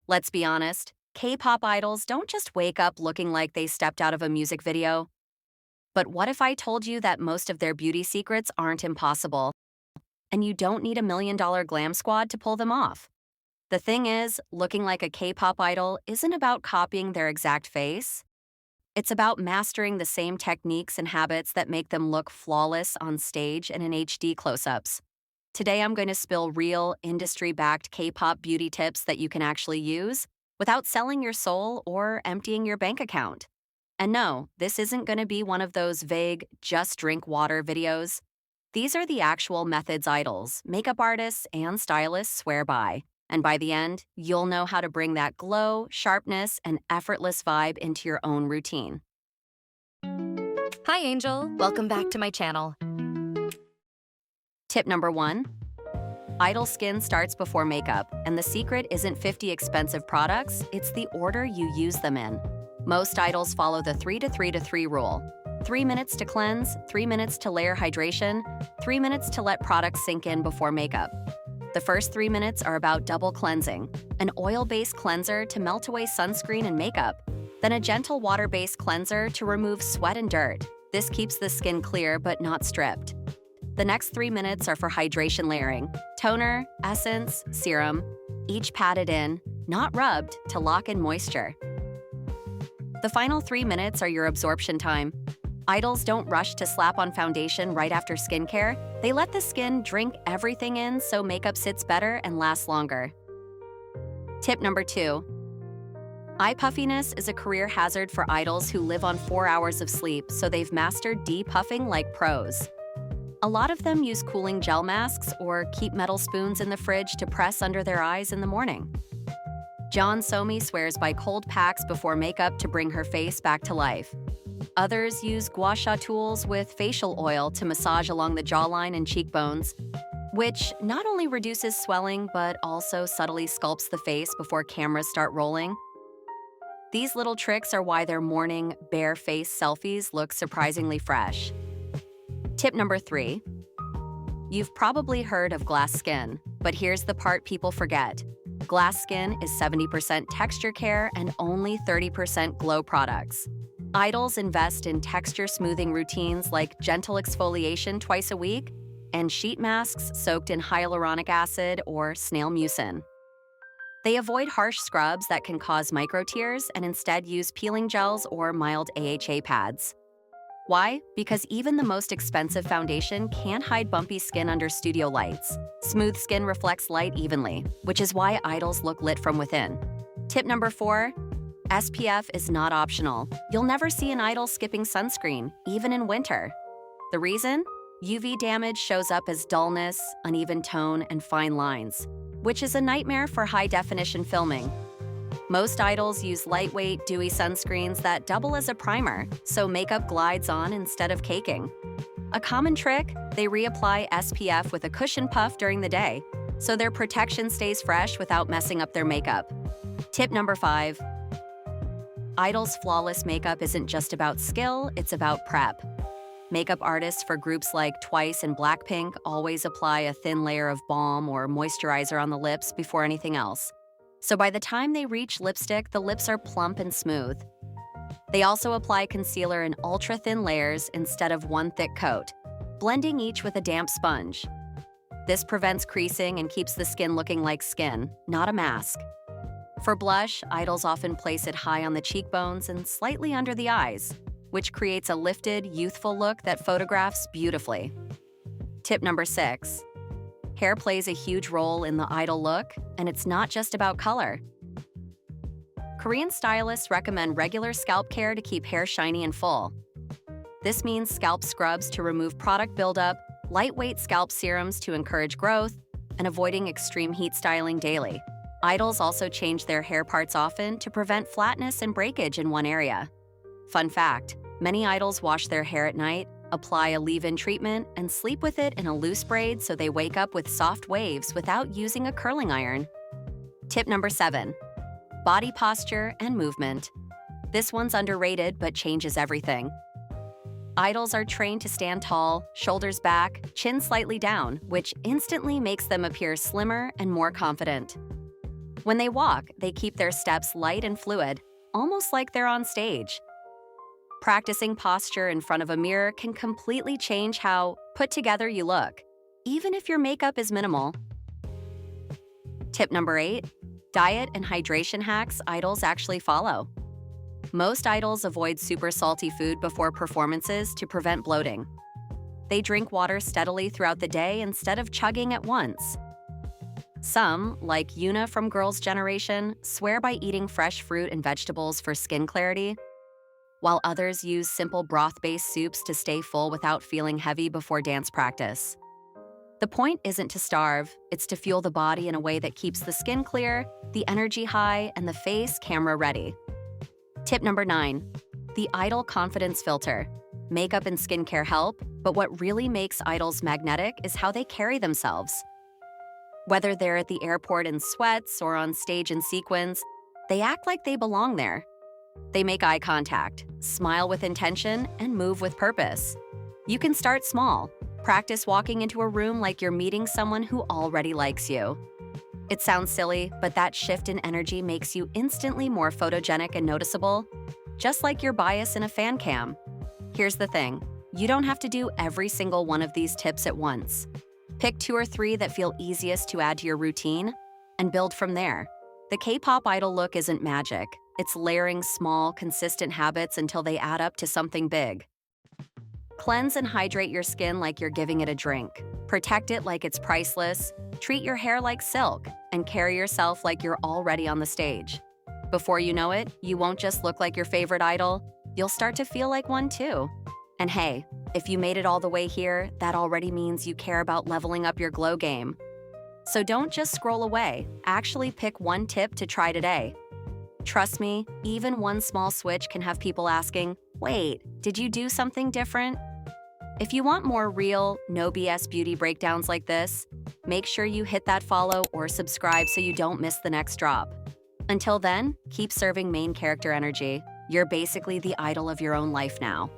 Let's be honest, K-pop idols don't just wake up looking like they stepped out of a music video. But what if I told you that most of their beauty secrets aren't impossible, and you don't need $1 million glam squad to pull them off? The thing is, looking like a K-pop idol isn't about copying their exact face. It's about mastering the same techniques and habits that make them look flawless on stage and in HD close-ups. Today I'm going to spill real, industry-backed K-pop beauty tips that you can actually use without selling your soul or emptying your bank account. And no, this isn't going to be one of those vague, just drink water videos. These are the actual methods idols, makeup artists, and stylists swear by. And by the end, you'll know how to bring that glow, sharpness, and effortless vibe into your own routine. Hi, Angel. Welcome back to my channel. Tip number 1. Idol skin starts before makeup, and the secret isn't 50 expensive products, it's the order you use them in. Most idols follow the 3-to-3-to-3 rule. 3 minutes to cleanse, 3 minutes to layer hydration, 3 minutes to let products sink in before makeup. The first 3 minutes are about double cleansing, an oil-based cleanser to melt away sunscreen and makeup, then a gentle water-based cleanser to remove sweat and dirt. This keeps the skin clear but not stripped. The next 3 minutes are for hydration layering, toner, essence, serum, each patted in, not rubbed, to lock in moisture. The final 3 minutes are your absorption time. Idols don't rush to slap on foundation right after skincare. They let the skin drink everything in so makeup sits better and lasts longer. Tip number 2. Eye puffiness is a career hazard for idols who live on 4 hours of sleep, so they've mastered depuffing like pros. A lot of them use cooling gel masks or keep metal spoons in the fridge to press under their eyes in the morning. John Somi swears by cold packs before makeup to bring her face back to life. Others use gua sha tools with facial oil to massage along the jawline and cheekbones, which not only reduces swelling but also subtly sculpts the face before cameras start rolling. These little tricks are why their morning, bare face selfies look surprisingly fresh. Tip number 3. You've probably heard of glass skin, but here's the part people forget. Glass skin is 70% texture care and only 30% glow products. Idols invest in texture smoothing routines like gentle exfoliation twice a week and sheet masks soaked in hyaluronic acid or snail mucin. They avoid harsh scrubs that can cause micro tears and instead use peeling gels or mild AHA pads. Why? Because even the most expensive foundation can't hide bumpy skin under studio lights. Smooth skin reflects light evenly, which is why idols look lit from within. Tip number 4. SPF is not optional. You'll never see an idol skipping sunscreen, even in winter. The reason? UV damage shows up as dullness, uneven tone, and fine lines, which is a nightmare for high-definition filming. Most idols use lightweight, dewy sunscreens that double as a primer, so makeup glides on instead of caking. A common trick, they reapply SPF with a cushion puff during the day, so their protection stays fresh without messing up their makeup. Tip number 5. Idols' flawless makeup isn't just about skill, it's about prep. Makeup artists for groups like Twice and Blackpink always apply a thin layer of balm or moisturizer on the lips before anything else. So by the time they reach lipstick, the lips are plump and smooth. They also apply concealer in ultra-thin layers instead of one thick coat, blending each with a damp sponge. This prevents creasing and keeps the skin looking like skin, not a mask. For blush, idols often place it high on the cheekbones and slightly under the eyes, which creates a lifted, youthful look that photographs beautifully. Tip number 6. Hair plays a huge role in the idol look, and it's not just about color. Korean stylists recommend regular scalp care to keep hair shiny and full. This means scalp scrubs to remove product buildup, lightweight scalp serums to encourage growth, and avoiding extreme heat styling daily. Idols also change their hair parts often to prevent flatness and breakage in one area. Fun fact, many idols wash their hair at night, apply a leave-in treatment, and sleep with it in a loose braid so they wake up with soft waves without using a curling iron. Tip number 7. Body posture and movement. This one's underrated but changes everything. Idols are trained to stand tall, shoulders back, chin slightly down, which instantly makes them appear slimmer and more confident. When they walk, they keep their steps light and fluid, almost like they're on stage. Practicing posture in front of a mirror can completely change how put together you look, even if your makeup is minimal. Tip number 8, diet and hydration hacks idols actually follow. Most idols avoid super salty food before performances to prevent bloating. They drink water steadily throughout the day instead of chugging at once. Some, like Yuna from Girls' Generation, swear by eating fresh fruit and vegetables for skin clarity, while others use simple broth-based soups to stay full without feeling heavy before dance practice. The point isn't to starve, it's to fuel the body in a way that keeps the skin clear, the energy high, and the face camera ready. Tip number 9, the idol confidence filter. Makeup and skincare help, but what really makes idols magnetic is how they carry themselves. Whether they're at the airport in sweats or on stage in sequins, they act like they belong there. They make eye contact, smile with intention, and move with purpose. You can start small. Practice walking into a room like you're meeting someone who already likes you. It sounds silly, but that shift in energy makes you instantly more photogenic and noticeable, just like your bias in a fan cam. Here's the thing, you don't have to do every single one of these tips at once. Pick 2 or 3 that feel easiest to add to your routine and build from there. The K-pop idol look isn't magic. It's layering small, consistent habits until they add up to something big. Cleanse and hydrate your skin like you're giving it a drink. Protect it like it's priceless. Treat your hair like silk, and carry yourself like you're already on the stage. Before you know it, you won't just look like your favorite idol, you'll start to feel like one too. And hey, if you made it all the way here, that already means you care about leveling up your glow game. So don't just scroll away, actually pick one tip to try today. Trust me, even one small switch can have people asking, wait, did you do something different? If you want more real, no BS beauty breakdowns like this, make sure you hit that follow or subscribe so you don't miss the next drop. Until then, keep serving main character energy. You're basically the idol of your own life now.